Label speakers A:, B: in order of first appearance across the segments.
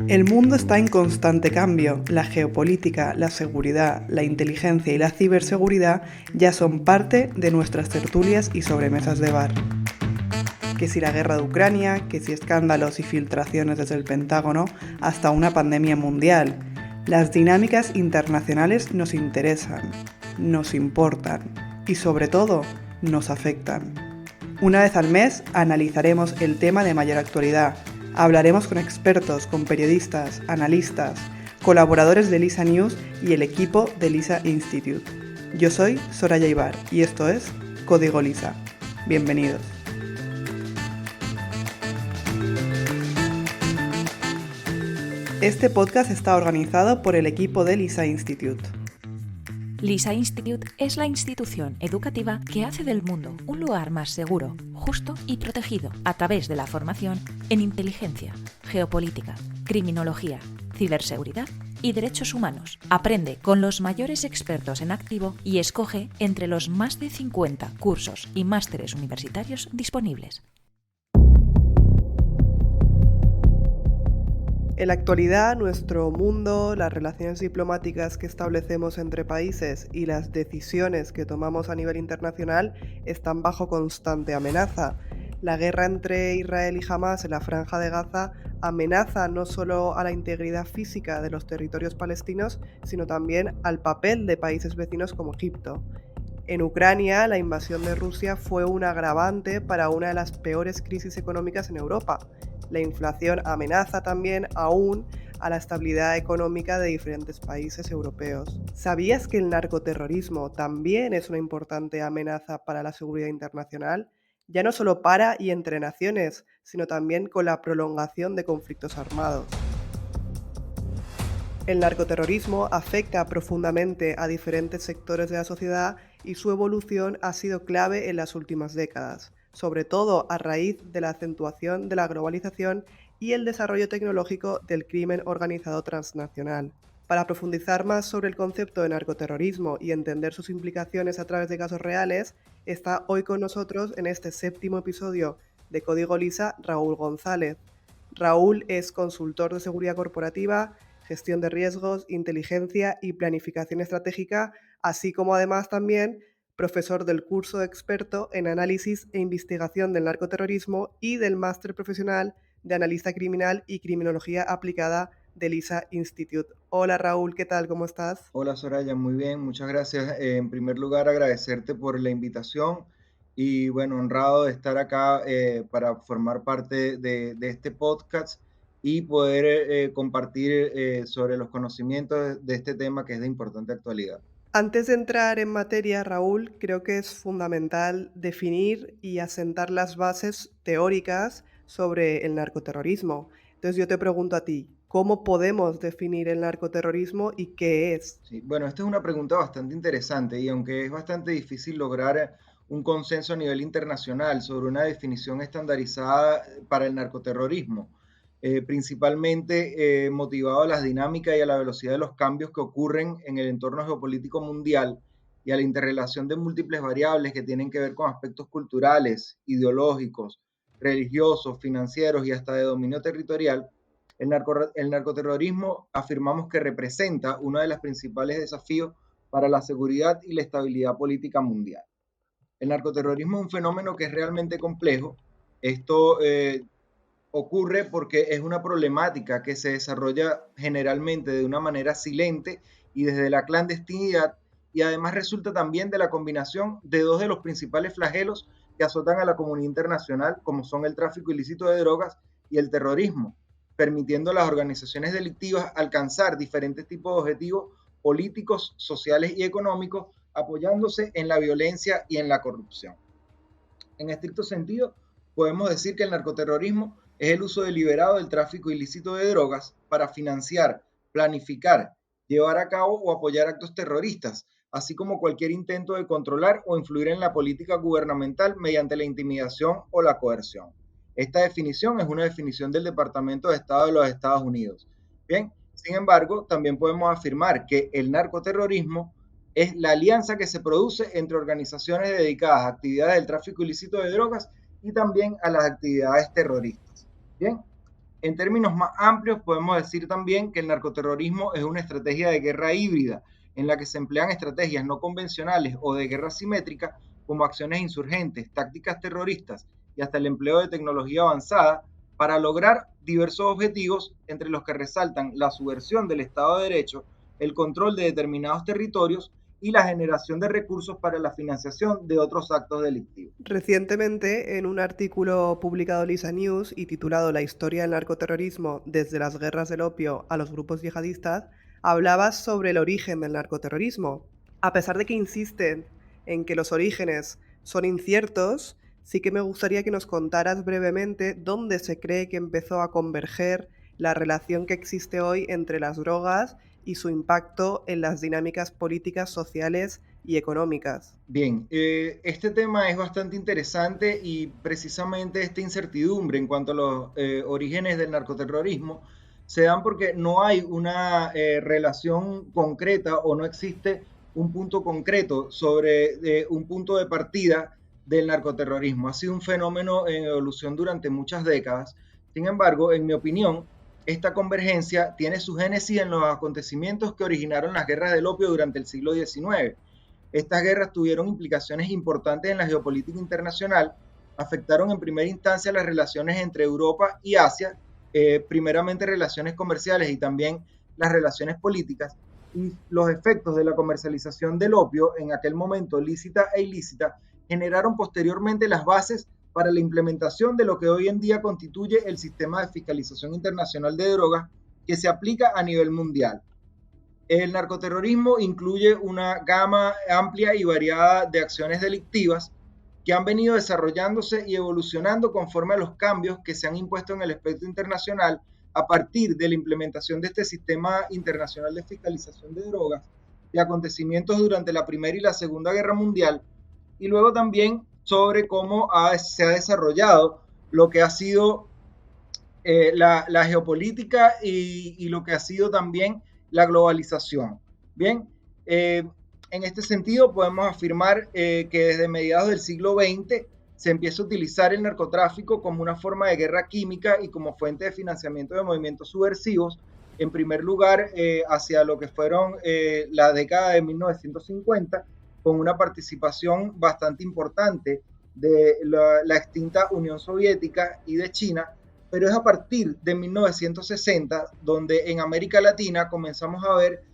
A: El mundo está en constante cambio. La geopolítica, la seguridad, la inteligencia y la ciberseguridad ya son parte de nuestras tertulias y sobremesas de bar. Que si la guerra de Ucrania, que si escándalos y filtraciones desde el Pentágono, hasta una pandemia mundial. Las dinámicas internacionales nos interesan, nos importan y sobre todo nos afectan. Una vez al mes analizaremos el tema de mayor actualidad. Hablaremos con expertos, con periodistas, analistas, colaboradores de Lisa News y el equipo de Lisa Institute. Yo soy Soraya Ibar y esto es Código Lisa. Bienvenidos. Este podcast está organizado por el equipo de Lisa Institute.
B: Lisa Institute es la institución educativa que hace del mundo un lugar más seguro, justo y protegido a través de la formación en inteligencia, geopolítica, criminología, ciberseguridad y derechos humanos. Aprende con los mayores expertos en activo y escoge entre los más de 50 cursos y másteres universitarios disponibles.
A: En la actualidad, nuestro mundo, las relaciones diplomáticas que establecemos entre países y las decisiones que tomamos a nivel internacional están bajo constante amenaza. La guerra entre Israel y Hamás en la Franja de Gaza amenaza no solo a la integridad física de los territorios palestinos, sino también al papel de países vecinos como Egipto. En Ucrania, la invasión de Rusia fue un agravante para una de las peores crisis económicas en Europa. La inflación amenaza también aún a la estabilidad económica de diferentes países europeos. ¿Sabías que el narcoterrorismo también es una importante amenaza para la seguridad internacional? Ya no solo para y entre naciones, sino también con la prolongación de conflictos armados. El narcoterrorismo afecta profundamente a diferentes sectores de la sociedad y su evolución ha sido clave en las últimas décadas, sobre todo a raíz de la acentuación de la globalización y el desarrollo tecnológico del crimen organizado transnacional. Para profundizar más sobre el concepto de narcoterrorismo y entender sus implicaciones a través de casos reales, está hoy con nosotros en este 7º episodio de Código Lisa Raúl González. Raúl es consultor de seguridad corporativa, gestión de riesgos, inteligencia y planificación estratégica, así como además también profesor del curso experto en análisis e investigación del narcoterrorismo y del máster profesional de analista criminal y criminología aplicada de Lisa Institute. Hola Raúl, ¿qué tal? ¿Cómo estás?
C: Hola Soraya, muy bien, muchas gracias. En primer lugar, agradecerte por la invitación y bueno, honrado de estar acá para formar parte de este podcast y poder compartir sobre los conocimientos de este tema que es de importante actualidad.
A: Antes de entrar en materia, Raúl, creo que es fundamental definir y asentar las bases teóricas sobre el narcoterrorismo. Entonces yo te pregunto a ti, ¿cómo podemos definir el narcoterrorismo y qué es?
C: Sí, bueno, esta es una pregunta bastante interesante y aunque es bastante difícil lograr un consenso a nivel internacional sobre una definición estandarizada para el narcoterrorismo, principalmente motivado a las dinámicas y a la velocidad de los cambios que ocurren en el entorno geopolítico mundial y a la interrelación de múltiples variables que tienen que ver con aspectos culturales, ideológicos, religiosos, financieros y hasta de dominio territorial. El narcoterrorismo afirmamos que representa uno de los principales desafíos para la seguridad y la estabilidad política mundial. El narcoterrorismo es un fenómeno que es realmente complejo. Esto ocurre porque es una problemática que se desarrolla generalmente de una manera silente y desde la clandestinidad y además resulta también de la combinación de dos de los principales flagelos que azotan a la comunidad internacional, como son el tráfico ilícito de drogas y el terrorismo, permitiendo a las organizaciones delictivas alcanzar diferentes tipos de objetivos políticos, sociales y económicos, apoyándose en la violencia y en la corrupción. En estricto sentido, podemos decir que el narcoterrorismo es el uso deliberado del tráfico ilícito de drogas para financiar, planificar, llevar a cabo o apoyar actos terroristas, así como cualquier intento de controlar o influir en la política gubernamental mediante la intimidación o la coerción. Esta definición es una definición del Departamento de Estado de los Estados Unidos. Bien, sin embargo, también podemos afirmar que el narcoterrorismo es la alianza que se produce entre organizaciones dedicadas a actividades del tráfico ilícito de drogas y también a las actividades terroristas. Bien, En términos más amplios, podemos decir también que el narcoterrorismo es una estrategia de guerra híbrida, en la que se emplean estrategias no convencionales o de guerra simétrica, como acciones insurgentes, tácticas terroristas y hasta el empleo de tecnología avanzada, para lograr diversos objetivos, entre los que resaltan la subversión del Estado de Derecho, el control de determinados territorios y la generación de recursos para la financiación de otros actos delictivos.
A: Recientemente, en un artículo publicado en Lisa News y titulado La historia del narcoterrorismo desde las guerras del opio a los grupos yihadistas, hablabas sobre el origen del narcoterrorismo. A pesar de que insisten en que los orígenes son inciertos, sí que me gustaría que nos contaras brevemente dónde se cree que empezó a converger la relación que existe hoy entre las drogas y su impacto en las dinámicas políticas, sociales y económicas.
C: Bien, este tema es bastante interesante y precisamente esta incertidumbre en cuanto a los orígenes del narcoterrorismo se dan porque no hay una relación concreta o no existe un punto concreto sobre un punto de partida del narcoterrorismo. Ha sido un fenómeno en evolución durante muchas décadas. Sin embargo, en mi opinión, esta convergencia tiene su génesis en los acontecimientos que originaron las guerras del opio durante el siglo XIX. Estas guerras tuvieron implicaciones importantes en la geopolítica internacional, afectaron en primera instancia las relaciones entre Europa y Asia, primeramente relaciones comerciales y también las relaciones políticas, y los efectos de la comercialización del opio, en aquel momento lícita e ilícita, generaron posteriormente las bases para la implementación de lo que hoy en día constituye el sistema de fiscalización internacional de drogas que se aplica a nivel mundial. El narcoterrorismo incluye una gama amplia y variada de acciones delictivas que han venido desarrollándose y evolucionando conforme a los cambios que se han impuesto en el espectro internacional a partir de la implementación de este sistema internacional de fiscalización de drogas, de acontecimientos durante la Primera y la Segunda Guerra Mundial, y luego también sobre cómo se ha desarrollado lo que ha sido la geopolítica y lo que ha sido también la globalización. Bien, en este sentido podemos afirmar que desde mediados del siglo XX se empieza a utilizar el narcotráfico como una forma de guerra química y como fuente de financiamiento de movimientos subversivos, en primer lugar hacia lo que fueron la década de 1950, con una participación bastante importante de la extinta Unión Soviética y de China, pero es a partir de 1960 donde en América Latina comenzamos a ver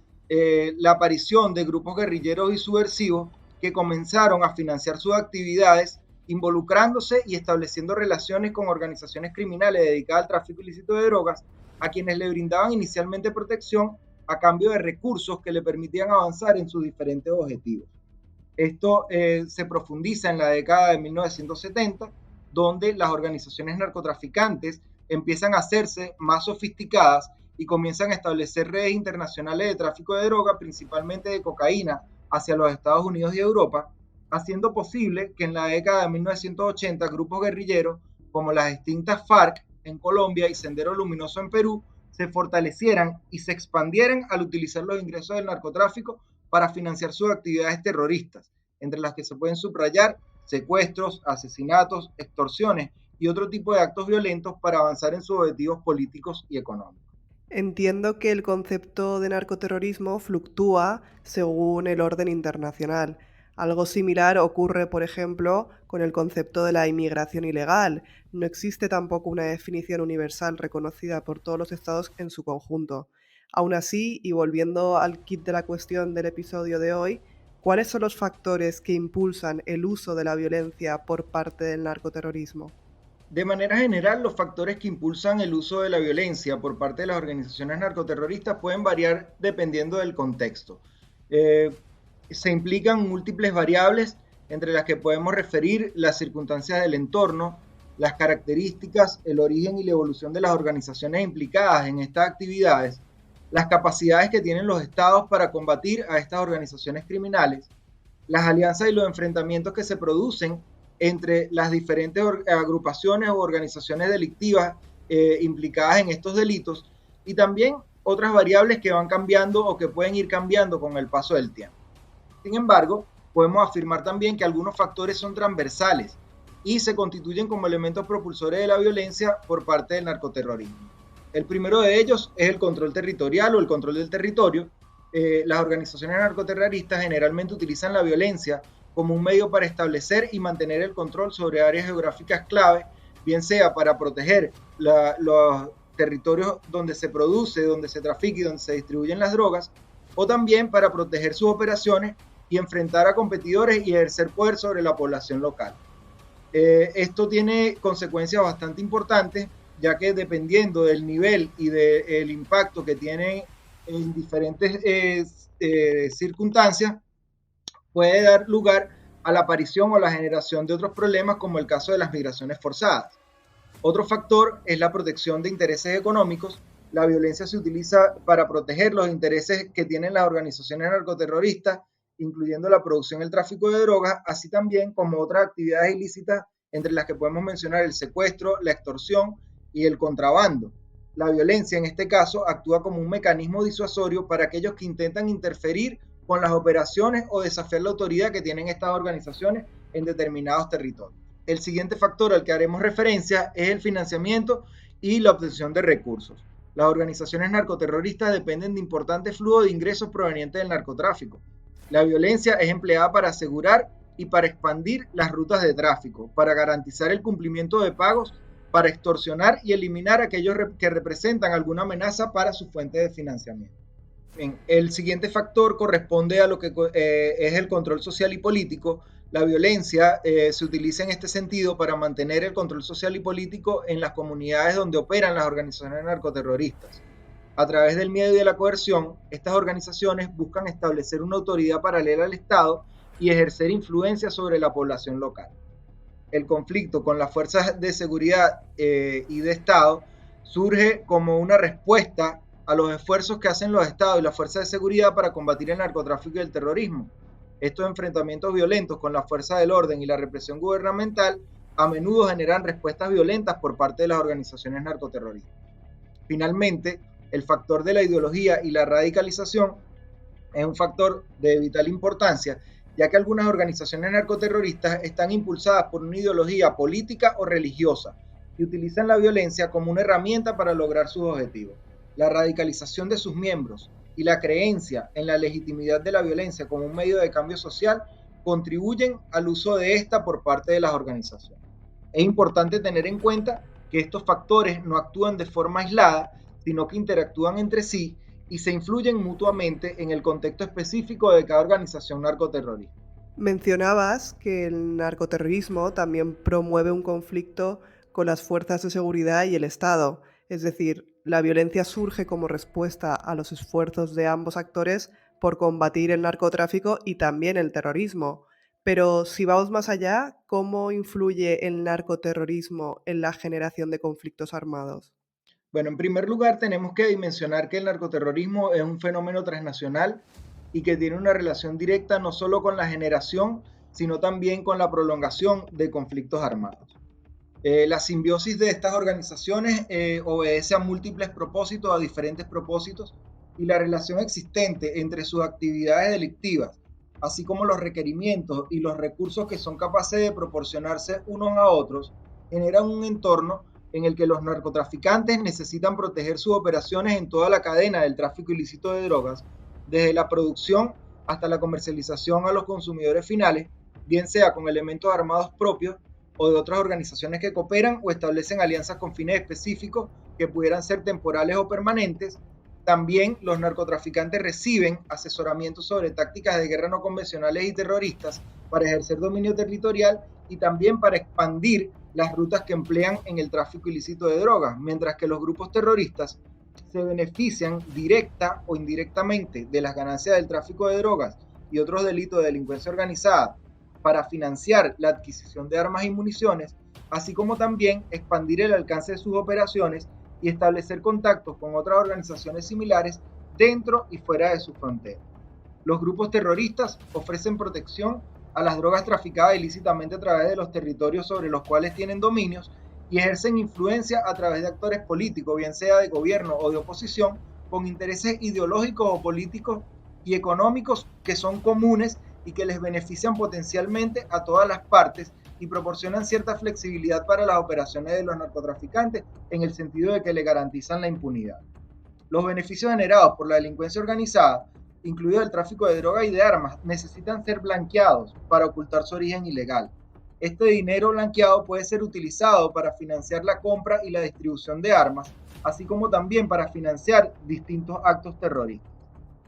C: la aparición de grupos guerrilleros y subversivos que comenzaron a financiar sus actividades involucrándose y estableciendo relaciones con organizaciones criminales dedicadas al tráfico ilícito de drogas, a quienes le brindaban inicialmente protección a cambio de recursos que le permitían avanzar en sus diferentes objetivos. Esto se profundiza en la década de 1970, donde las organizaciones narcotraficantes empiezan a hacerse más sofisticadas y comienzan a establecer redes internacionales de tráfico de droga, principalmente de cocaína, hacia los Estados Unidos y Europa, haciendo posible que en la década de 1980 grupos guerrilleros como las extintas FARC en Colombia y Sendero Luminoso en Perú se fortalecieran y se expandieran al utilizar los ingresos del narcotráfico para financiar sus actividades terroristas, entre las que se pueden subrayar secuestros, asesinatos, extorsiones y otro tipo de actos violentos para avanzar en sus objetivos políticos y económicos.
A: Entiendo que el concepto de narcoterrorismo fluctúa según el orden internacional. Algo similar ocurre, por ejemplo, con el concepto de la inmigración ilegal. No existe tampoco una definición universal reconocida por todos los estados en su conjunto. Aún así, y volviendo al kit de la cuestión del episodio de hoy, ¿cuáles son los factores que impulsan el uso de la violencia por parte del narcoterrorismo?
C: De manera general, los factores que impulsan el uso de la violencia por parte de las organizaciones narcoterroristas pueden variar dependiendo del contexto. Se implican múltiples variables, entre las que podemos referir las circunstancias del entorno, las características, el origen y la evolución de las organizaciones implicadas en estas actividades, las capacidades que tienen los estados para combatir a estas organizaciones criminales, las alianzas y los enfrentamientos que se producen entre las diferentes agrupaciones o organizaciones delictivas implicadas en estos delitos, y también otras variables que van cambiando o que pueden ir cambiando con el paso del tiempo. Sin embargo, podemos afirmar también que algunos factores son transversales y se constituyen como elementos propulsores de la violencia por parte del narcoterrorismo. El primero de ellos es el control territorial o el control del territorio. Las organizaciones narcoterroristas generalmente utilizan la violencia como un medio para establecer y mantener el control sobre áreas geográficas clave, bien sea para proteger los territorios donde se produce, donde se trafica y donde se distribuyen las drogas, o también para proteger sus operaciones y enfrentar a competidores y ejercer poder sobre la población local. Esto tiene consecuencias bastante importantes, ya que dependiendo del nivel y del impacto que tiene en diferentes circunstancias, puede dar lugar a la aparición o la generación de otros problemas, como el caso de las migraciones forzadas. Otro factor es la protección de intereses económicos. La violencia se utiliza para proteger los intereses que tienen las organizaciones narcoterroristas, incluyendo la producción y el tráfico de drogas, así también como otras actividades ilícitas, entre las que podemos mencionar el secuestro, la extorsión y el contrabando. La violencia, en este caso, actúa como un mecanismo disuasorio para aquellos que intentan interferir con las operaciones o desafiar la autoridad que tienen estas organizaciones en determinados territorios. El siguiente factor al que haremos referencia es el financiamiento y la obtención de recursos. Las organizaciones narcoterroristas dependen de importantes flujos de ingresos provenientes del narcotráfico. La violencia es empleada para asegurar y para expandir las rutas de tráfico, para garantizar el cumplimiento de pagos, para extorsionar y eliminar a aquellos que representan alguna amenaza para su fuente de financiamiento. Bien, el siguiente factor corresponde a lo que es el control social y político. La violencia se utiliza en este sentido para mantener el control social y político en las comunidades donde operan las organizaciones narcoterroristas. A través del miedo y de la coerción, estas organizaciones buscan establecer una autoridad paralela al Estado y ejercer influencia sobre la población local. El conflicto con las fuerzas de seguridad y de Estado surge como una respuesta a los esfuerzos que hacen los Estados y las fuerzas de seguridad para combatir el narcotráfico y el terrorismo. Estos enfrentamientos violentos con las fuerzas del orden y la represión gubernamental a menudo generan respuestas violentas por parte de las organizaciones narcoterroristas. Finalmente, el factor de la ideología y la radicalización es un factor de vital importancia, ya que algunas organizaciones narcoterroristas están impulsadas por una ideología política o religiosa y utilizan la violencia como una herramienta para lograr sus objetivos. La radicalización de sus miembros y la creencia en la legitimidad de la violencia como un medio de cambio social contribuyen al uso de esta por parte de las organizaciones. Es importante tener en cuenta que estos factores no actúan de forma aislada, sino que interactúan entre sí y se influyen mutuamente en el contexto específico de cada organización narcoterrorista.
A: Mencionabas que el narcoterrorismo también promueve un conflicto con las fuerzas de seguridad y el Estado, es decir, la violencia surge como respuesta a los esfuerzos de ambos actores por combatir el narcotráfico y también el terrorismo. Pero si vamos más allá, ¿cómo influye el narcoterrorismo en la generación de conflictos armados?
C: Bueno, en primer lugar tenemos que dimensionar que el narcoterrorismo es un fenómeno transnacional y que tiene una relación directa no solo con la generación, sino también con la prolongación de conflictos armados. La simbiosis de estas organizaciones obedece a múltiples propósitos, a diferentes propósitos, y la relación existente entre sus actividades delictivas, así como los requerimientos y los recursos que son capaces de proporcionarse unos a otros, generan un entorno en el que los narcotraficantes necesitan proteger sus operaciones en toda la cadena del tráfico ilícito de drogas, desde la producción hasta la comercialización a los consumidores finales, bien sea con elementos armados propios o de otras organizaciones que cooperan o establecen alianzas con fines específicos que pudieran ser temporales o permanentes. También los narcotraficantes reciben asesoramiento sobre tácticas de guerra no convencionales y terroristas para ejercer dominio territorial y también para expandir las rutas que emplean en el tráfico ilícito de drogas, mientras que los grupos terroristas se benefician directa o indirectamente de las ganancias del tráfico de drogas y otros delitos de delincuencia organizada para financiar la adquisición de armas y municiones, así como también expandir el alcance de sus operaciones y establecer contactos con otras organizaciones similares dentro y fuera de sus fronteras. Los grupos terroristas ofrecen protección a las drogas traficadas ilícitamente a través de los territorios sobre los cuales tienen dominios y ejercen influencia a través de actores políticos, bien sea de gobierno o de oposición, con intereses ideológicos o políticos y económicos que son comunes y que les benefician potencialmente a todas las partes y proporcionan cierta flexibilidad para las operaciones de los narcotraficantes en el sentido de que le garantizan la impunidad. Los beneficios generados por la delincuencia organizada, incluido el tráfico de droga y de armas, necesitan ser blanqueados para ocultar su origen ilegal. Este dinero blanqueado puede ser utilizado para financiar la compra y la distribución de armas, así como también para financiar distintos actos terroristas.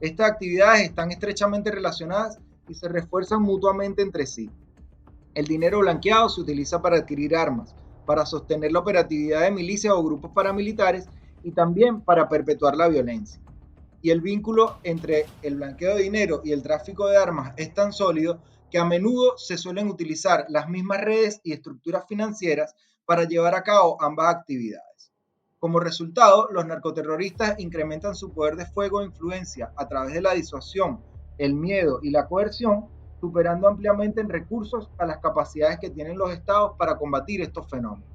C: Estas actividades están estrechamente relacionadas y se refuerzan mutuamente entre sí. El dinero blanqueado se utiliza para adquirir armas, para sostener la operatividad de milicias o grupos paramilitares y también para perpetuar la violencia. Y el vínculo entre el blanqueo de dinero y el tráfico de armas es tan sólido que a menudo se suelen utilizar las mismas redes y estructuras financieras para llevar a cabo ambas actividades. Como resultado, los narcoterroristas incrementan su poder de fuego e influencia a través de la disuasión, el miedo y la coerción, superando ampliamente en recursos a las capacidades que tienen los estados para combatir estos fenómenos.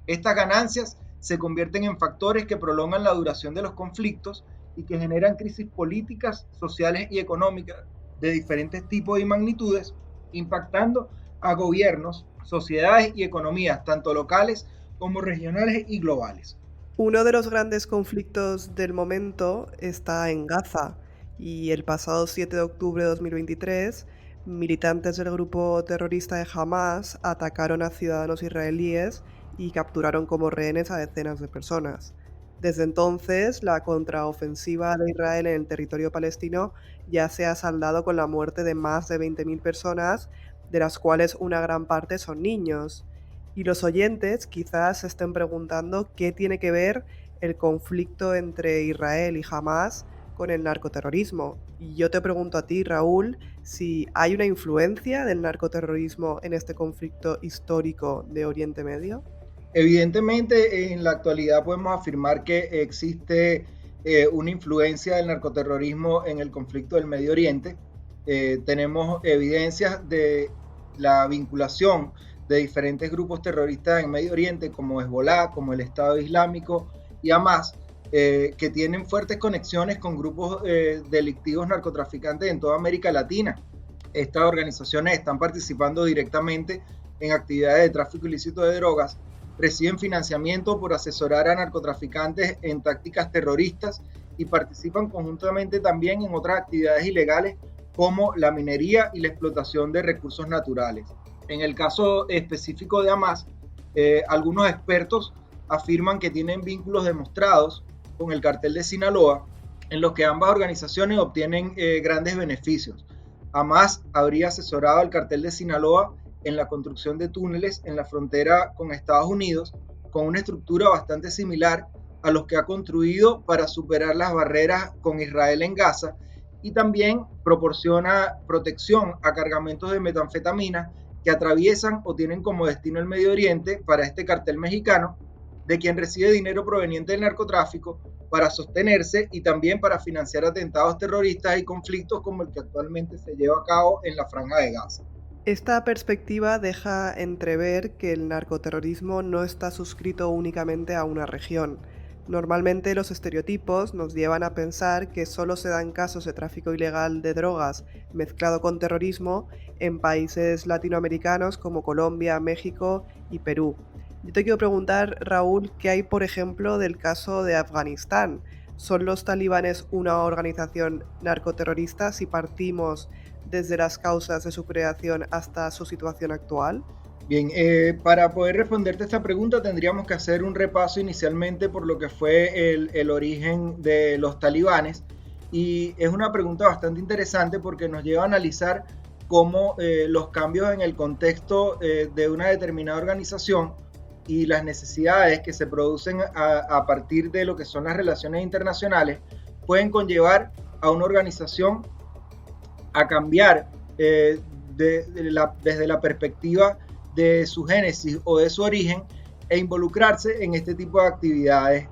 C: Estas ganancias se convierten en factores que prolongan la duración de los conflictos y que generan crisis políticas, sociales y económicas de diferentes tipos y magnitudes, impactando a gobiernos, sociedades y economías, tanto locales como regionales y globales.
A: Uno de los grandes conflictos del momento está en Gaza y el pasado 7 de octubre de 2023, militantes del grupo terrorista de Hamas atacaron a ciudadanos israelíes y capturaron como rehenes a decenas de personas. Desde entonces, la contraofensiva de Israel en el territorio palestino ya se ha saldado con la muerte de más de 20.000 personas, de las cuales una gran parte son niños. Y los oyentes quizás se estén preguntando qué tiene que ver el conflicto entre Israel y Hamas con el narcoterrorismo. Y yo te pregunto a ti, Raúl, si hay una influencia del narcoterrorismo en este conflicto histórico de Oriente Medio.
C: Evidentemente, en la actualidad podemos afirmar que existe una influencia del narcoterrorismo en el conflicto del Medio Oriente. Tenemos evidencias de la vinculación de diferentes grupos terroristas en Medio Oriente, como Hezbollah, como el Estado Islámico y Hamas, que tienen fuertes conexiones con grupos delictivos narcotraficantes en toda América Latina. Estas organizaciones están participando directamente en actividades de tráfico ilícito de drogas, reciben financiamiento por asesorar a narcotraficantes en tácticas terroristas y participan conjuntamente también en otras actividades ilegales como la minería y la explotación de recursos naturales. En el caso específico de Hamas, algunos expertos afirman que tienen vínculos demostrados con el cartel de Sinaloa, en los que ambas organizaciones obtienen grandes beneficios. Hamas habría asesorado al cartel de Sinaloa en la construcción de túneles en la frontera con Estados Unidos, con una estructura bastante similar a los que ha construido para superar las barreras con Israel en Gaza, y también proporciona protección a cargamentos de metanfetamina que atraviesan o tienen como destino el Medio Oriente para este cartel mexicano, de quien recibe dinero proveniente del narcotráfico para sostenerse y también para financiar atentados terroristas y conflictos como el que actualmente se lleva a cabo en la Franja de Gaza.
A: Esta perspectiva deja entrever que el narcoterrorismo no está suscrito únicamente a una región. Normalmente los estereotipos nos llevan a pensar que solo se dan casos de tráfico ilegal de drogas mezclado con terrorismo en países latinoamericanos como Colombia, México y Perú. Yo te quiero preguntar, Raúl, ¿qué hay, por ejemplo, del caso de Afganistán? ¿Son los talibanes una organización narcoterrorista si partimos desde las causas de su creación hasta su situación actual?
C: Bien, para poder responderte esta pregunta tendríamos que hacer un repaso inicialmente por lo que fue el origen de los talibanes, y es una pregunta bastante interesante porque nos lleva a analizar cómo los cambios en el contexto de una determinada organización y las necesidades que se producen a partir de lo que son las relaciones internacionales pueden conllevar a una organización a cambiar desde la perspectiva de su génesis o de su origen e involucrarse en este tipo de actividades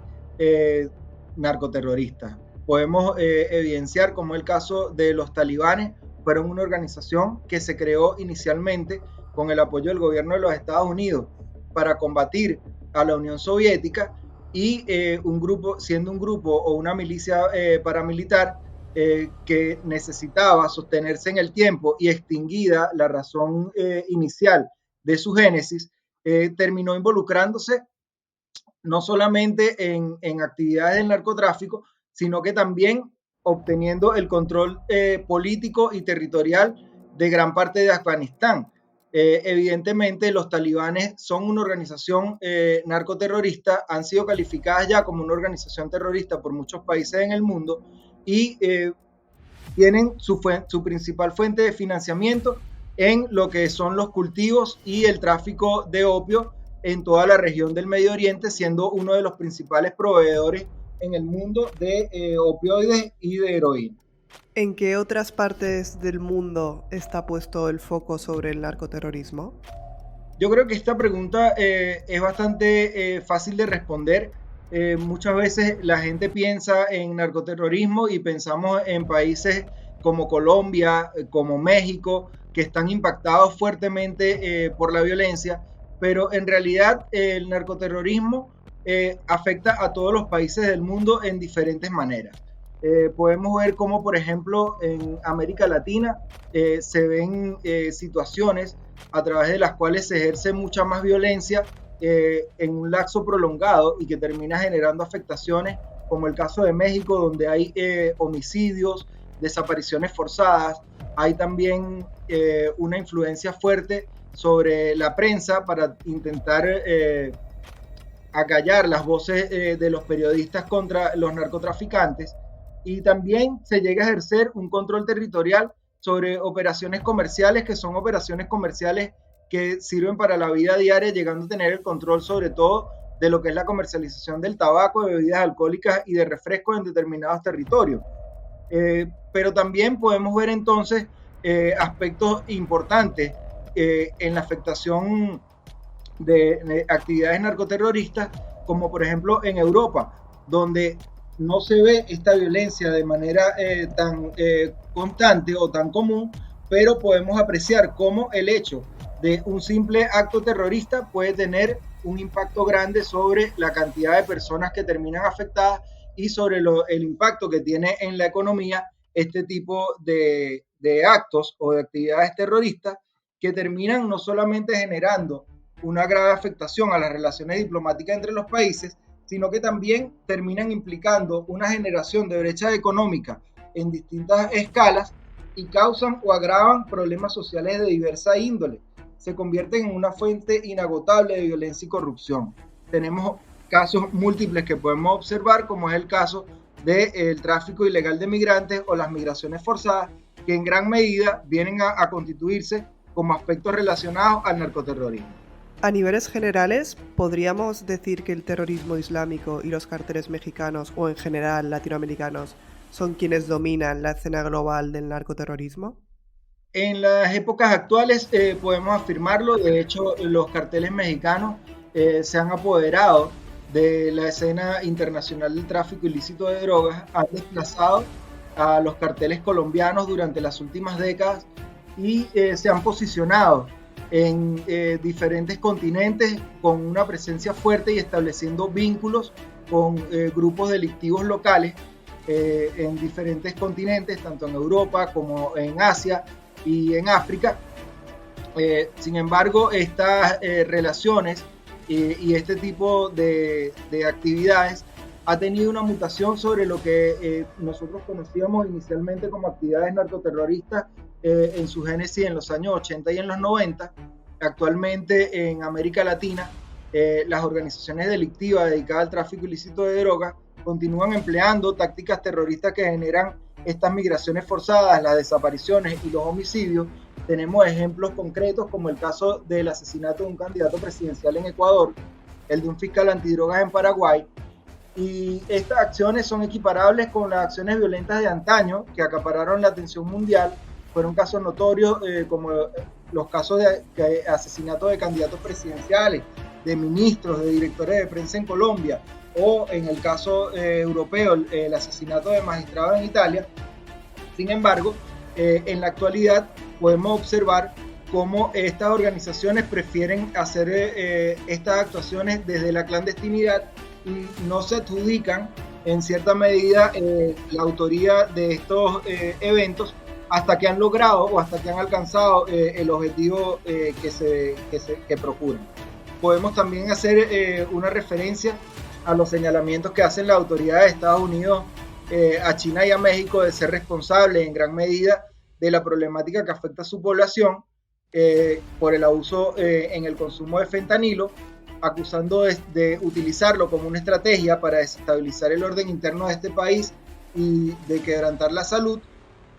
C: narcoterroristas. Podemos evidenciar como el caso de los talibanes fueron una organización que se creó inicialmente con el apoyo del gobierno de los Estados Unidos para combatir a la Unión Soviética, y siendo un grupo o una milicia paramilitar que necesitaba sostenerse en el tiempo y extinguida la razón inicial de su génesis, terminó involucrándose no solamente en actividades del narcotráfico, sino que también obteniendo el control político y territorial de gran parte de Afganistán. Evidentemente, los talibanes son una organización narcoterrorista, han sido calificadas ya como una organización terrorista por muchos países en el mundo y tienen su principal fuente de financiamiento en lo que son los cultivos y el tráfico de opio en toda la región del Medio Oriente, siendo uno de los principales proveedores en el mundo de opioides y de heroína.
A: ¿En qué otras partes del mundo está puesto el foco sobre el narcoterrorismo?
C: Yo creo que esta pregunta es bastante fácil de responder. Muchas veces la gente piensa en narcoterrorismo y pensamos en países como Colombia, como México, que están impactados fuertemente por la violencia, pero en realidad el narcoterrorismo afecta a todos los países del mundo en diferentes maneras. Podemos ver cómo, por ejemplo, en América Latina se ven situaciones a través de las cuales se ejerce mucha más violencia en un lapso prolongado y que termina generando afectaciones, como el caso de México, donde hay homicidios, desapariciones forzadas, hay también una influencia fuerte sobre la prensa para intentar acallar las voces de los periodistas contra los narcotraficantes, y también se llega a ejercer un control territorial sobre operaciones comerciales, que son operaciones comerciales que sirven para la vida diaria, llegando a tener el control sobre todo de lo que es la comercialización del tabaco, de bebidas alcohólicas y de refrescos en determinados territorios. Pero también podemos ver entonces aspectos importantes en la afectación de actividades narcoterroristas, como por ejemplo en Europa, donde no se ve esta violencia de manera tan constante o tan común, pero podemos apreciar cómo el hecho de un simple acto terrorista puede tener un impacto grande sobre la cantidad de personas que terminan afectadas y sobre el impacto que tiene en la economía este tipo de actos o de actividades terroristas, que terminan no solamente generando una grave afectación a las relaciones diplomáticas entre los países, sino que también terminan implicando una generación de brecha económica en distintas escalas y causan o agravan problemas sociales de diversa índole. Se convierten en una fuente inagotable de violencia y corrupción. Tenemos casos múltiples que podemos observar, como es el caso del tráfico ilegal de migrantes o las migraciones forzadas, que en gran medida vienen a constituirse como aspectos relacionados al narcoterrorismo.
A: A niveles generales, ¿podríamos decir que el terrorismo islámico y los cárteles mexicanos o en general latinoamericanos son quienes dominan la escena global del narcoterrorismo?
C: En las épocas actuales podemos afirmarlo. De hecho, los carteles mexicanos se han apoderado de la escena internacional del tráfico ilícito de drogas, han desplazado a los carteles colombianos durante las últimas décadas y se han posicionado en diferentes continentes con una presencia fuerte y estableciendo vínculos con grupos delictivos locales en diferentes continentes, tanto en Europa como en Asia y en África. Sin embargo, estas relaciones y este tipo de actividades ha tenido una mutación sobre lo que nosotros conocíamos inicialmente como actividades narcoterroristas en su génesis en los años 80 y en los 90. Actualmente en América Latina, las organizaciones delictivas dedicadas al tráfico ilícito de drogas continúan empleando tácticas terroristas que generan estas migraciones forzadas, las desapariciones y los homicidios. Tenemos ejemplos concretos como el caso del asesinato de un candidato presidencial en Ecuador, el de un fiscal antidrogas en Paraguay, y estas acciones son equiparables con las acciones violentas de antaño que acapararon la atención mundial. Fueron casos notorios como los casos de asesinato de candidatos presidenciales, de ministros, de directores de prensa en Colombia, o en el caso europeo, el asesinato de magistrados en Italia. Sin embargo, en la actualidad podemos observar cómo estas organizaciones prefieren hacer estas actuaciones desde la clandestinidad y no se adjudican en cierta medida la autoría de estos eventos, hasta que han logrado o hasta que han alcanzado el objetivo que procuran. Podemos también hacer una referencia a los señalamientos que hacen las autoridades de Estados Unidos a China y a México de ser responsables en gran medida de la problemática que afecta a su población por el abuso en el consumo de fentanilo, acusando de utilizarlo como una estrategia para desestabilizar el orden interno de este país y de quebrantar la salud,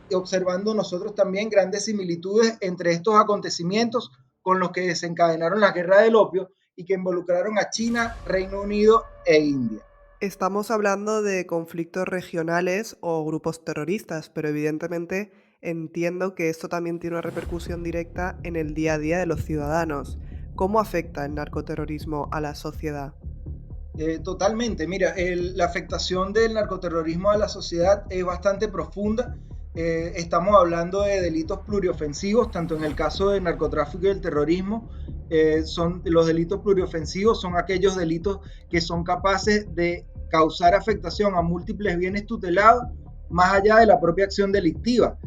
C: y observando nosotros también grandes similitudes entre estos acontecimientos con los que desencadenaron la guerra del opio y que involucraron a China, Reino Unido e India.
A: Estamos hablando de conflictos regionales o grupos terroristas, pero evidentemente entiendo que esto también tiene una repercusión directa en el día a día de los ciudadanos. ¿Cómo afecta el narcoterrorismo a la sociedad?
C: Totalmente, mira, la afectación del narcoterrorismo a la sociedad es bastante profunda. Estamos hablando de delitos pluriofensivos, tanto en el caso del narcotráfico y del terrorismo. Los delitos pluriofensivos son aquellos delitos que son capaces de causar afectación a múltiples bienes tutelados, más allá de la propia acción delictiva.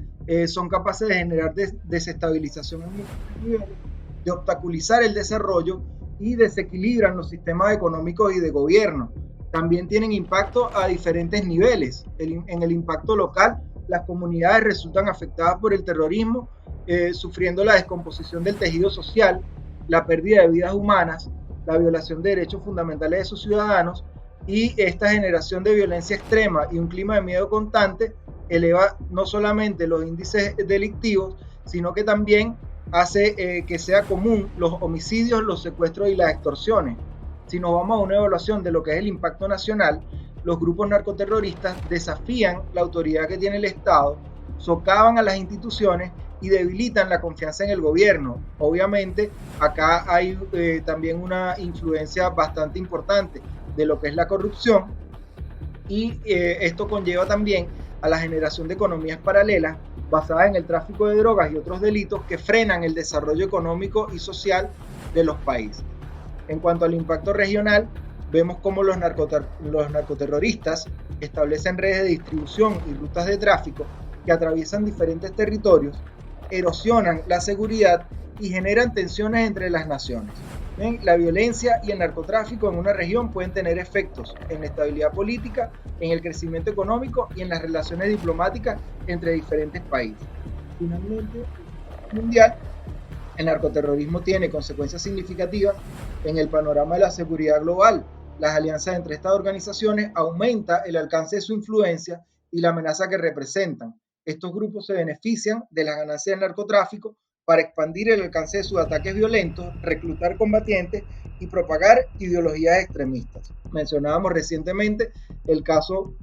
C: Son capaces de generar desestabilización en múltiples niveles, de obstaculizar el desarrollo y desequilibran los sistemas económicos y de gobierno. También tienen impacto a diferentes niveles. En el impacto local, las comunidades resultan afectadas por el terrorismo, sufriendo la descomposición del tejido social, la pérdida de vidas humanas, la violación de derechos fundamentales de sus ciudadanos, y esta generación de violencia extrema y un clima de miedo constante eleva no solamente los índices delictivos, sino que también hace que sea común los homicidios, los secuestros y las extorsiones. Si nos vamos a una evaluación de lo que es el impacto nacional, los grupos narcoterroristas desafían la autoridad que tiene el Estado, socavan a las instituciones y debilitan la confianza en el gobierno. Obviamente, acá hay también una influencia bastante importante de lo que es la corrupción, y esto conlleva también a la generación de economías paralelas basadas en el tráfico de drogas y otros delitos que frenan el desarrollo económico y social de los países. En cuanto al impacto regional, vemos cómo los narcoterroristas establecen redes de distribución y rutas de tráfico que atraviesan diferentes territorios, erosionan la seguridad y generan tensiones entre las naciones. La violencia y el narcotráfico en una región pueden tener efectos en la estabilidad política, en el crecimiento económico y en las relaciones diplomáticas entre diferentes países. Finalmente, mundial, el narcoterrorismo tiene consecuencias significativas en el panorama de la seguridad global. Las alianzas entre estas organizaciones aumentan el alcance de su influencia y la amenaza que representan. Estos grupos se benefician de las ganancias del narcotráfico para expandir el alcance de sus ataques violentos, reclutar combatientes y propagar ideologías extremistas. Mencionábamos recientemente el caso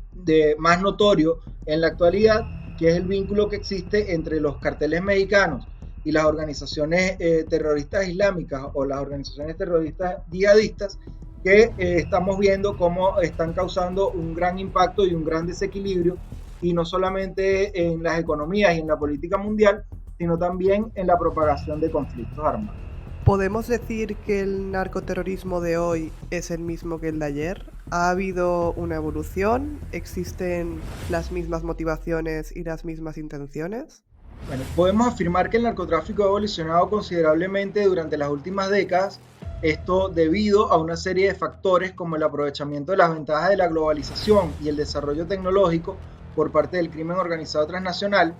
C: más notorio en la actualidad, que es el vínculo que existe entre los carteles mexicanos y las organizaciones terroristas islámicas o las organizaciones terroristas yihadistas, que estamos viendo cómo están causando un gran impacto y un gran desequilibrio, y no solamente en las economías y en la política mundial, sino también en la propagación de conflictos armados.
A: ¿Podemos decir que el narcoterrorismo de hoy es el mismo que el de ayer? ¿Ha habido una evolución? ¿Existen las mismas motivaciones y las mismas intenciones?
C: Bueno, podemos afirmar que el narcotráfico ha evolucionado considerablemente durante las últimas décadas, esto debido a una serie de factores como el aprovechamiento de las ventajas de la globalización y el desarrollo tecnológico por parte del crimen organizado transnacional,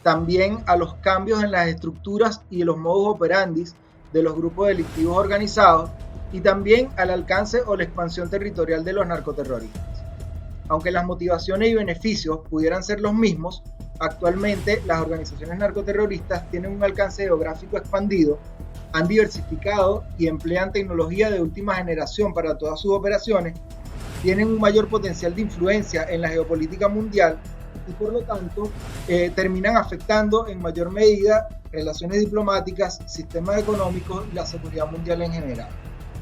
C: también a los cambios en las estructuras y los modus operandi de los grupos delictivos organizados, y también al alcance o la expansión territorial de los narcoterroristas. Aunque las motivaciones y beneficios pudieran ser los mismos, actualmente las organizaciones narcoterroristas tienen un alcance geográfico expandido, han diversificado y emplean tecnología de última generación para todas sus operaciones, tienen un mayor potencial de influencia en la geopolítica mundial y por lo tanto terminan afectando en mayor medida relaciones diplomáticas, sistemas económicos y la seguridad mundial en general.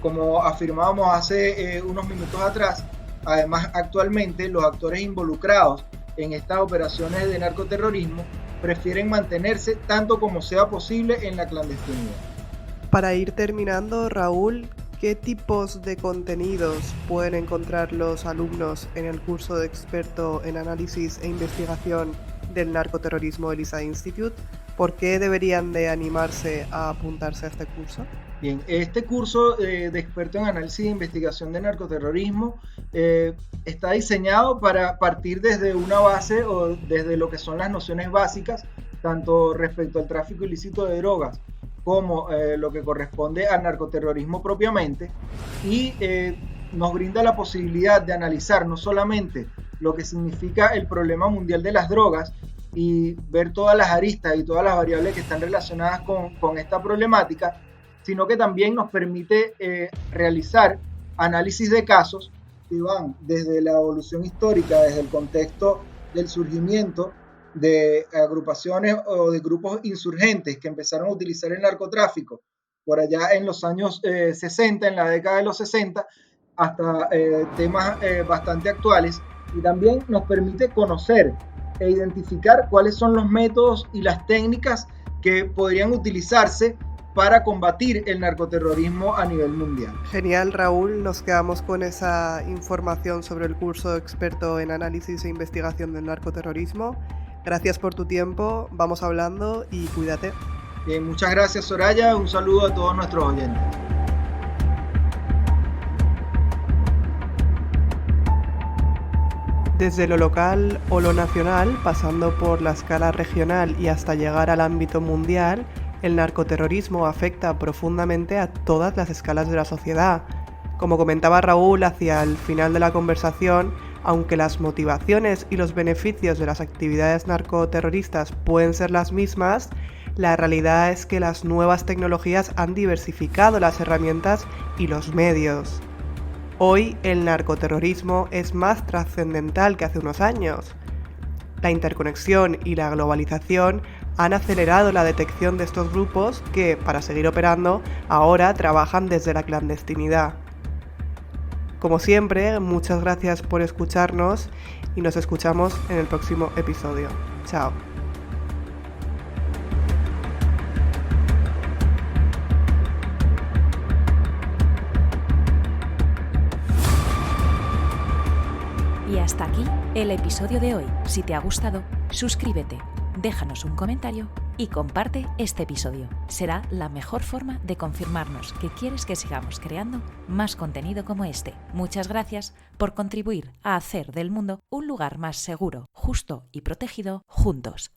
C: Como afirmábamos hace unos minutos atrás, además actualmente los actores involucrados en estas operaciones de narcoterrorismo prefieren mantenerse tanto como sea posible en la clandestinidad.
A: Para ir terminando, Raúl, ¿qué tipos de contenidos pueden encontrar los alumnos en el curso de experto en análisis e investigación del narcoterrorismo del LISA Institute? ¿Por qué deberían de animarse a apuntarse a este curso?
C: Bien, este curso de experto en análisis e investigación de narcoterrorismo está diseñado para partir desde una base o desde lo que son las nociones básicas, tanto respecto al tráfico ilícito de drogas como lo que corresponde al narcoterrorismo propiamente, y nos brinda la posibilidad de analizar no solamente lo que significa el problema mundial de las drogas y ver todas las aristas y todas las variables que están relacionadas con esta problemática, sino que también nos permite realizar análisis de casos que van desde la evolución histórica, desde el contexto del surgimiento de agrupaciones o de grupos insurgentes que empezaron a utilizar el narcotráfico por allá en los años 60, en la década de los 60, hasta temas bastante actuales, y también nos permite conocer e identificar cuáles son los métodos y las técnicas que podrían utilizarse para combatir el narcoterrorismo a nivel mundial.
A: Genial, Raúl. Nos quedamos con esa información sobre el curso experto en análisis e investigación del narcoterrorismo. Gracias por tu tiempo, vamos hablando y cuídate.
C: Bien, muchas gracias, Soraya. Un saludo a todos nuestros oyentes.
A: Desde lo local o lo nacional, pasando por la escala regional y hasta llegar al ámbito mundial, el narcoterrorismo afecta profundamente a todas las escalas de la sociedad. Como comentaba Raúl hacia el final de la conversación, aunque las motivaciones y los beneficios de las actividades narcoterroristas pueden ser las mismas, la realidad es que las nuevas tecnologías han diversificado las herramientas y los medios. Hoy el narcoterrorismo es más trascendental que hace unos años. La interconexión y la globalización han acelerado la detección de estos grupos que, para seguir operando, ahora trabajan desde la clandestinidad. Como siempre, muchas gracias por escucharnos y nos escuchamos en el próximo episodio. Chao.
B: Y hasta aquí el episodio de hoy. Si te ha gustado, suscríbete, déjanos un comentario y comparte este episodio. Será la mejor forma de confirmarnos que quieres que sigamos creando más contenido como este. Muchas gracias por contribuir a hacer del mundo un lugar más seguro, justo y protegido juntos.